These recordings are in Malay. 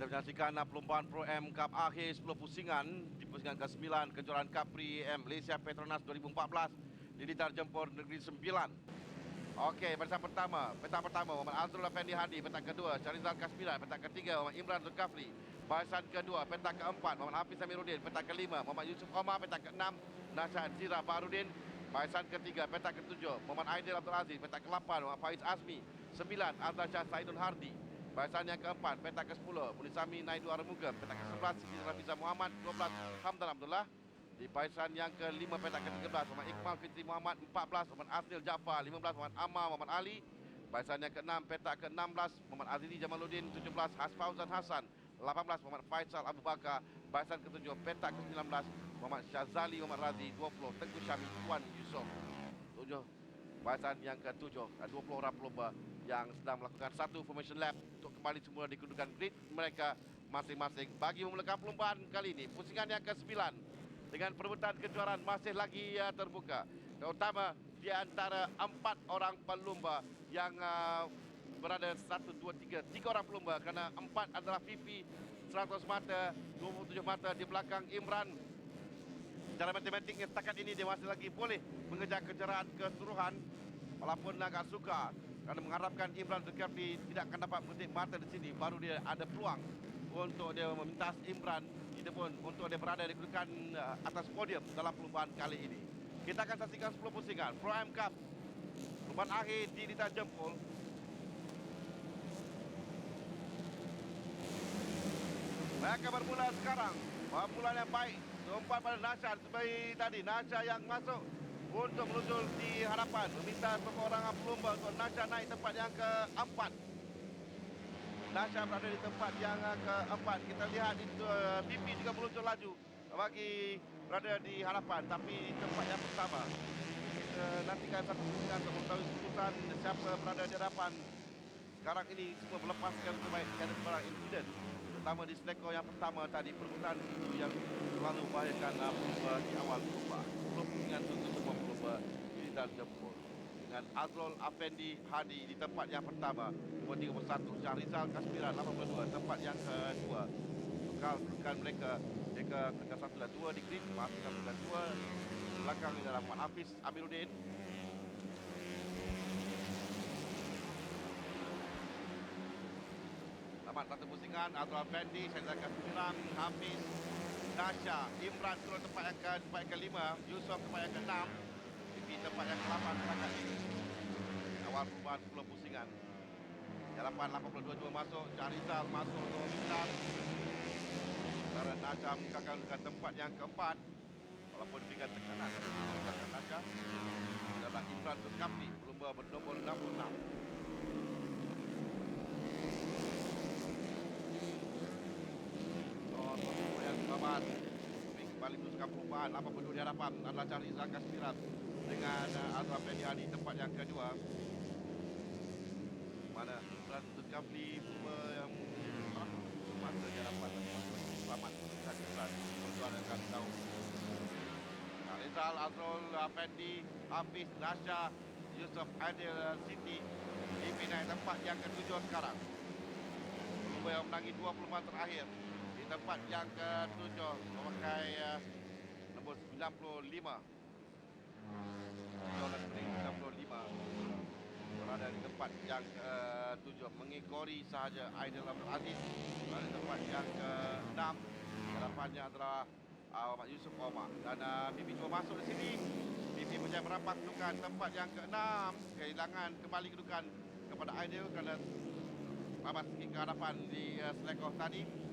Kita menyaksikan perlombaan Pro M Cup akhir 10 pusingan di pusingan ke-9 kejuaraan Capri M Malaysia Petronas 2014 di Litar Jempur Negeri Sembilan. Okey, barisan pertama, petak pertama Muhammad Azrul Effendi Hadi, petak kedua Syarizal Kasmiran, petak ketiga Muhammad Imran Zulkafli, barisan kedua, petak keempat Muhammad Hafiz Amiruddin, petak kelima Muhammad Yusuf Omar, petak keenam Nasyad Zira Baharudin, barisan ketiga, petak ketujuh Muhammad Aidil Abdul Aziz, petak ke-8 Muhammad Faiz Azmi, 9 Azhar Shah Saidul Hardi, barisan yang keempat, petak ke-10 Munisami Naidu Arumuga, petak ke-11 Siti Rafiza Muhammad, 12 Hamdan Abdullah. Di barisan yang ke-5 petak ke-13 Muhammad Iqmal Fitri Muhammad, 14 Muhammad Asnil Jaafar, 15 Muhammad Ammar Muhammad Ali. Barisan yang ke-6 petak ke-16 Muhammad Azili Jamaluddin, 17 Hasfauzan Hasan, 18 Muhammad Faisal Abu Bakar. Barisan ke-7 petak ke-19 Muhammad Syazali Muhammad Razi, 20 Tengku Syamil Tuan Yusof. 7 barisan yang ke-7 20 orang pelomba yang sedang melakukan satu formation lap untuk kembali semula di kedudukan grid mereka masing-masing bagi memulakan perlombaan kali ini. Pusingan yang ke-9 dengan perebutan kejuaraan masih lagi terbuka, terutama di antara 4 orang pelumba yang berada 1, 2, 3 orang pelumba, kerana 4 adalah VP 100 mata, 27 mata di belakang Imran. Secara matematiknya setakat ini dia masih lagi boleh mengejar kejuaraan keseluruhan, walaupun agak sukar kerana mengharapkan Imran Zulkifli tidak akan dapat memetik mata di sini, baru dia ada peluang untuk dia memintas Imran pun untuk dia berada di kedudukan atas podium dalam perlombaan kali ini. Kita akan saksikan 10 pusingan Pro M Cup perlombaan akhir di Litar Jempol. Mereka bermula sekarang. Permulaan yang baik, tempat pada Nasyad seperti tadi. Nasyad yang masuk untuk menuju di hadapan, meminta seorang pelumba untuk Nasyad naik tempat yang keempat. Nasyad berada di tempat yang keempat. Kita lihat itu BP juga meluncur laju bagi berada di hadapan, tapi di tempat yang pertama. Kita nantikan satu pusingan untuk mengetahui keputusan siapa berada di hadapan. Sekarang ini semua melepaskan terbaik, tiada sebarang insiden, terutama di selekor yang pertama tadi. Perebutan itu yang selalu membahayakan pelumba di awal pelumba. 10 pusingan untuk semua pelumba di Litar Jempol dengan Azrul Effendi Hadi di tempat yang pertama, nombor 31 Syarizal Kasmiran 82 tempat yang kedua. Kedudukan mereka ke satu dan 2 di grid, masih 1 dan 2. Belakang adalah Muhammad Hafiz Amiruddin. Selamat satu pusingan Azrul Effendi, Syarizal Kasmiran, Hafiz, Nasya, Imran turun tempat yang ke-5, Yusof tempat yang ke-6, di tempat yang ke-8 setakat ini. Awal perubahan 10 pusingan. Hadapan 82 masuk, Syarizal masuk untuk memintas. Sementara Nasya meninggalkan tempat yang keempat, walaupun diberikan tekanan meninggalkan Nasya. Adalah Imran Zulkafli, pelumba bernombor 66. Yang selamat kembali meneruskan perubahan 82 di hadapan adalah Syarizal Kasmiran dengan Azrul Effendi Hadi tempat yang kedua. Mana Imran Zulkafli yang masa di hadapan selamat Imran berjuang akan tahu. Syarizal, Azrul Effendi, Hafiz, Nasya, Yusof, Adil, Siti dipindah tempat yang ketujuh sekarang. Pelumba yang menangi 20 meter terakhir di tempat yang ke-7 memakai nombor 95. 95 berada di tempat yang ke-7 mengikori sahaja Aidil Abdul Aziz. Berada di tempat yang ke-6, hadapannya adalah Muhammad Yusuf Omar dan Bibi cuma masuk di sini. Bibi berjaya merampas kedudukan tempat yang ke-6, kehilangan kembali kedudukan kepada Aidil kerana babas ke hadapan di selekor tadi.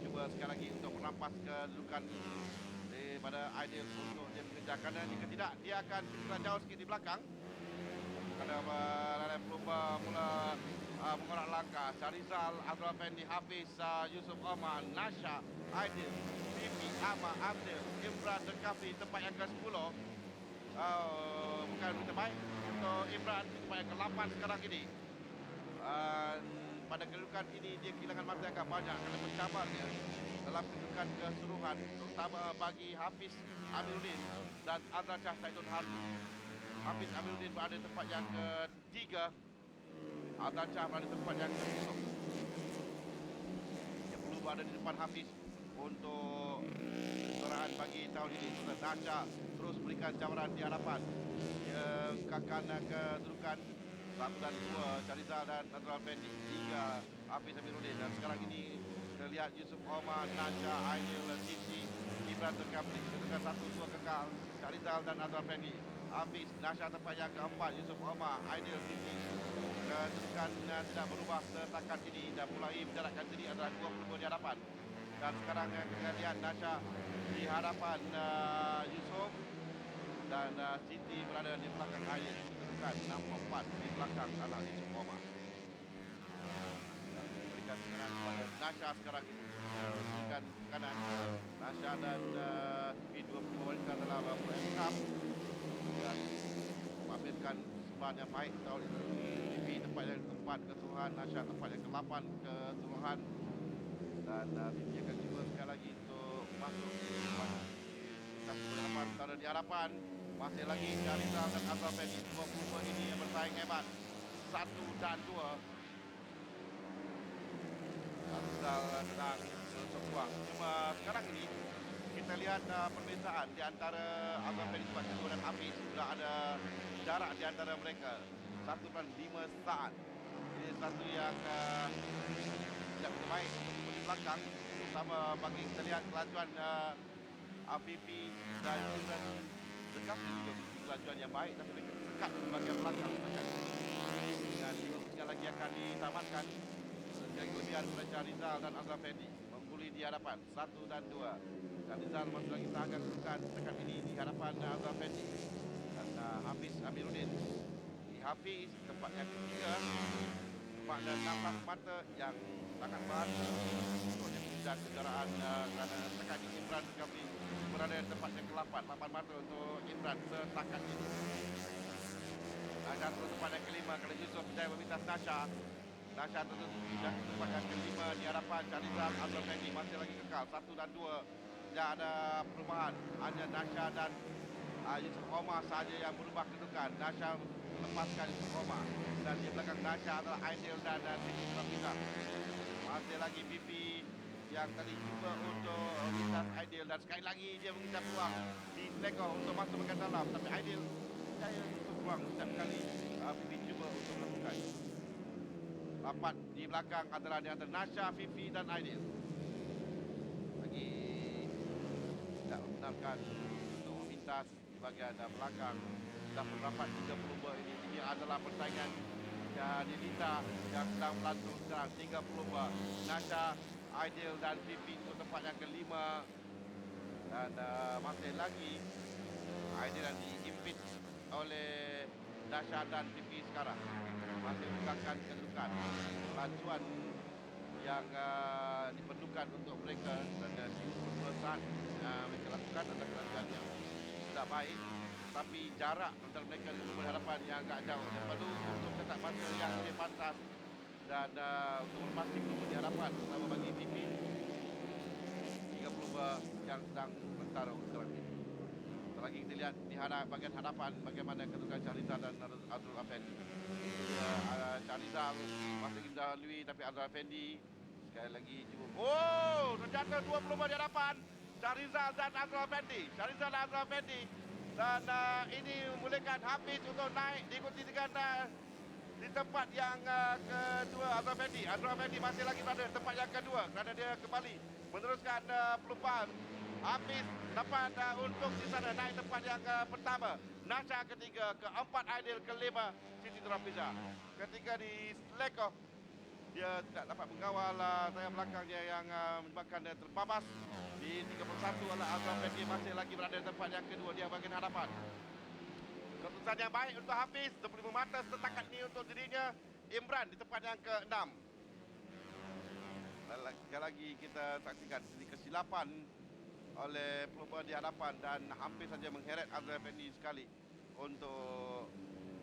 Cuba sekali lagi untuk merampas kedudukan daripada Aidil untuk dia mengejar, kerana jika tidak dia akan jauh sikit di belakang. Kerana pelumba mula mengorak langkah. Syarizal, Azrul Effendi, Hafiz, Yusuf Omar, Nasya, Aidil, Bibi, Ammar, Abdul, Imran Zulkafli tempat yang ke-10. Bukan berita baik untuk Imran di tempat yang ke-8 sekarang ini. Pada kedudukan ini dia kehilangan masa yang agak banyak kerana mencabarnya dalam kedudukan keseluruhan, terutama bagi Hafiz Amiruddin dan Azhar Shah Saidul Hardi. Hafiz Amiruddin berada di tempat yang ke-3, Azhar Shah berada di tempat yang ke-10. berada di depan Hafiz untuk kejuaraan bagi tahun ini. Nasha terus berikan cabaran di hadapan. Dia engkakkan kedudukan 1 dan 2 Charizal dan Nazrul Fendi hingga Hafiz Amiruddin. Dan sekarang ini kita lihat Yusuf Omar, Nasha, Aidil, Sisi, Ibran Terkapli. Kedudukan 1-2 kekal Charizal dan Nazrul Fendi. Hafiz, Nasha tempat yang keempat, Yusuf Omar, Aidil, Sisi. Kedudukan tidak berubah setakat ini dan mulai menjarakkan diri antara dua pelumur di hadapan. Dan sekarang kita lihat Nasha di hadapan Yusuf dan Siti berada di belakang Aidil. Kedudukan 6-4 di belakang adalah Yusuf Omar. Berikan tekanan kepada Nasha sekarang ini. Berikan tekanan Nasha dan dua wanita dalam Pro M Cup dan memamerkan sebahan yang baik tahun ini. TV tempat yang keempat keseluruhan, Nasha tempat yang ke-8 keseluruhan. Dan TV akan cuba sekali lagi untuk masuk kita berhadapan antara di hadapan. Masih lagi Charizal dan Azhar Fendi. Dua ini yang bersaing hebat. 1 dan 2. Charizal sedang sebuah. Cuma sekarang ini kita lihat perbezaan di antara Azhar Fendi tempat kedua dan Hafiz. Sudah ada jarak di antara mereka. 1.5 saat. Ini satu yang tidak begitu baik di belakang. Terutama bagi kita lihat kelajuan Afifi dan Ibran Terkapli juga kelajuan yang baik. Tapi mereka sekat di bahagian belakang. Dan 5 sekali lagi akan ditamatkan. Sekali kelebihan kepada Charizal dan Azhar Fendi. Mengguli di hadapan 1 dan 2. Charizal masih lagi tahan kedudukan sekat ini di hadapan Azhar Fendi. Dan Hafiz Amiruddin. Hafiz tempat yang ketiga, tempat dan 16 mata yang sangat berharga untuk menunjang kejuaraan kerana setakat ini Imran Terkapli berada di tempat yang ke-8, 8 mata untuk Imran setakat ini. Nasha terus tempat yang kelima kerana Yusuf Jaya meminta Nasha. Nasha terus dan tempat yang kelima di hadapan Charizal. Azhar Fendi masih lagi kekal 1 dan 2. Tidak ada perubahan, hanya Nasha dan Yusuf Omar sahaja yang berubah kedudukan. Nasha lepaskan Yusuf Omar dan di belakang Nasha adalah Aidil dan Siti Nurhaliza. Masih lagi Pipi yang tadi cuba untuk lintas Aidil dan sekali lagi dia mengincar peluang di Seleko untuk masuk ke dalam, tapi Aidil percaya untuk peluang setiap kali Pipi cuba untuk melakukan. Rapat di belakang adalah di antara Nasha, Fifi dan Aidil. Lagi tidak membenarkan untuk memintas di bahagian belakang. Sudah rapat 30 ini. Ini adalah persaingan Dinita yang sedang berlangsung sekarang. 30 Nasha, Aidil dan Fifi untuk tempat yang kelima. Dan masih lagi Aidil yang diimpit oleh Nasha dan Fifi sekarang. Masih menggunakan kedudukan. Lajuan yang diperlukan untuk mereka dan saat mereka lakukan adalah kelajuan yang tidak baik. Tapi jarak antara mereka di berhadapan yang agak jauh. Yang perlu untuk tetap masa yang lebih pantas dan untuk memastikan pelumur di hadapan, terutama bagi PP 30 yang sedang bertarung sekarang ini. Lagi kita lihat di bahagian hadapan bagaimana kedudukan Charizal dan Azhar Effendi. Charizal masih kita lalui, tapi Azhar Effendi sekali lagi cuba. Oh, ternyata dua pelumur di hadapan. Charizal dan Azhar Effendi. Charizal dan Azhar Effendi. Dan ini membolehkan Hafiz untuk naik diikuti dengan di tempat yang kedua Azhar Effendi. Azhar Effendi masih lagi berada di tempat yang kedua kerana dia kembali meneruskan pelupahan. Hafiz dapat untuk di sana naik tempat yang pertama. Nasha ketiga, keempat Aidil, kelima Siti Nurhaliza. Ketika di Seleko dia tidak dapat mengawal tayar belakangnya yang menyebabkan dia terbabas. Di 31 adalah Azhar Effendi masih lagi berada di tempat yang kedua, dia bahagian hadapan. Keputusan yang baik untuk Hafiz, 25 mata setakat ini untuk dirinya. Imran di tempat yang ke-6. Sekali lagi kita saksikan sini kesilapan oleh pelumur di hadapan dan hampir saja mengheret Azhar Effendi sekali untuk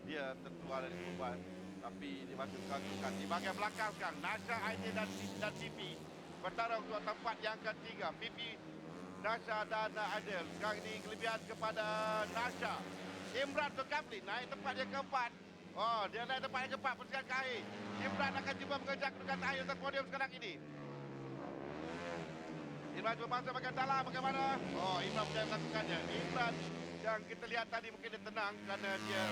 dia terkeluar dari pelumur. Tapi dimasukkan di bahagian belakang sekarang Nasha, Aidil dan Fifi bertarung dua tempat yang ketiga. Fifi, Nasha dan Aidil. Sekarang ini kelebihan kepada Nasha. Imran Terkapli naik tempat yang keempat. Oh, dia naik tempat yang keempat, persiapan ke akhir. Imran akan cuba mengejar kedudukan akhir untuk podium sekarang ini. Imran cuba masuk bahagian dalam, bagaimana? Oh, Imran berjaya melakukannya. Imran yang kita lihat tadi mungkin dia tenang kerana dia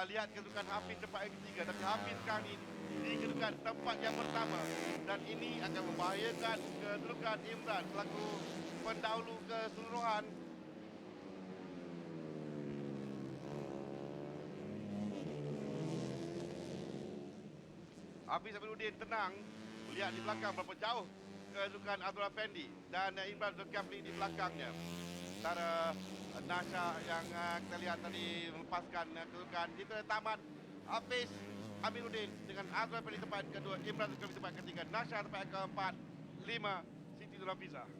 lihat kedudukan Hafiz tempat yang ketiga. Tapi Hafiz sekarang ini di kedudukan tempat yang pertama. Dan ini akan membahayakan kedudukan Imran selaku pendahulu keseluruhan. Hafiz Amiruddin tenang melihat di belakang berapa jauh kedudukan Abdul Effendi dan Imran Zulkifli di belakangnya. Sementara Nasha yang kita lihat tadi melepaskan kedudukan. Itu tamat Hafiz Amiruddin dengan Abdul Effendi tempat kedua, Imran Zulkifli tempat ketiga, Nasha tempat keempat, 5 Siti Nurhafizah.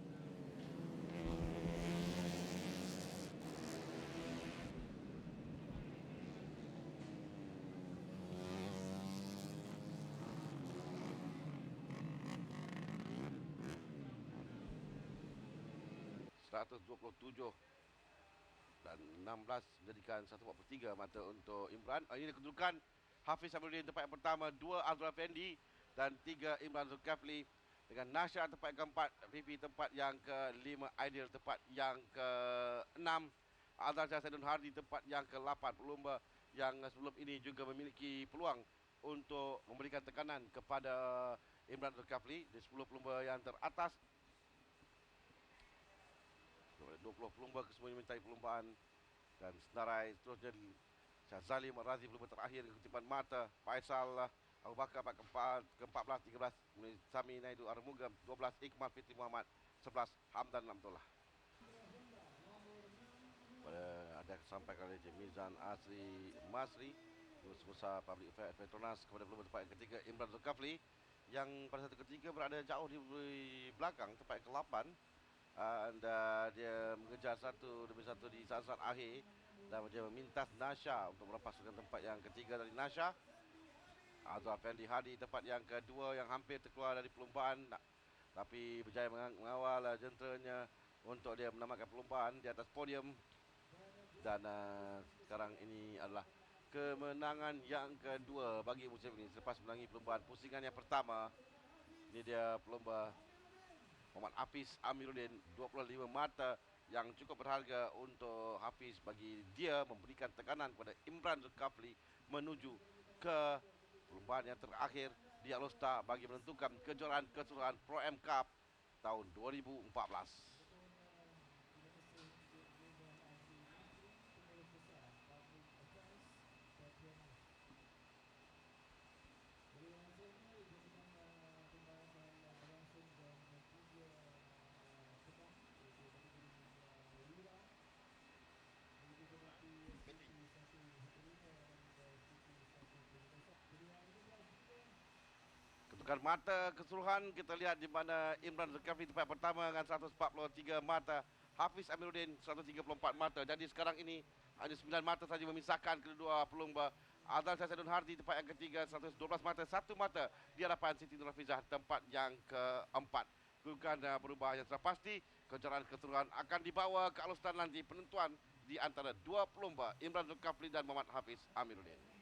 ...127 dan 16 menjadikan 143 mata untuk Imran. Ini kedudukan Hafiz Amiruddin tempat yang pertama, 2 Abdul Effendi dan 3 Imran Zulkifli dengan Nasha tempat keempat, Fifi tempat yang ke-5, Aidil tempat yang ke-6, Azhar Saidun Hardi tempat yang ke-8. Pelumba yang sebelum ini juga memiliki peluang untuk memberikan tekanan kepada Imran Zulkifli di 10 pelumba yang teratas. 20 pelumba kesemuanya mintai pelumbaan dan senarai seterusnya Syazali Marazi pelumba terakhir kutipan mata, Faisal Abu Bakar ke-14, 13 Sami Naidu Armuga, 12 Iqmal Fitri Muhammad, 11 Hamdan Abdullah. Ada sampaikan oleh Mizan Asri Masri, Guru Besar Public Affairs Petronas, kepada pelumba tempat yang ketiga Imran Zulkifli yang pada satu ketiga berada jauh di belakang tempat yang ke-8. Dia mengejar satu demi satu di saat-saat akhir dan dia memintas Nasha untuk melepaskan tempat yang ketiga dari Nasha. Azhar Effendi Hadi tempat yang kedua yang hampir terkeluar dari perlumbaan, tapi berjaya mengawal jenteranya untuk dia menamatkan perlumbaan di atas podium. Dan sekarang ini adalah kemenangan yang kedua bagi musim ini selepas menangi perlumbaan pusingan yang pertama. Ini dia pelumba Muhammad Hafiz Amiruddin, 25 mata yang cukup berharga untuk Hafiz bagi dia memberikan tekanan kepada Imran Zulkifli menuju ke perlumbaan yang terakhir di Alor-Star bagi menentukan kejuaraan keseluruhan Pro M Cup tahun 2014. Ketukan mata keseluruhan kita lihat di mana Imran Zulkifli tempat pertama dengan 143 mata, Hafiz Amiruddin 134 mata. Jadi sekarang ini hanya 9 mata saja memisahkan kedua pelumba. Azhar Saidun Hardi tempat yang ketiga 112 mata, 1 mata di hadapan Siti Nurhafizah tempat yang keempat. Kedudukan berubah yang sudah pasti, kejuaraan keseluruhan akan dibawa ke Alor-Star nanti penentuan di antara dua pelumba Imran Zulkifli dan Muhammad Hafiz Amiruddin.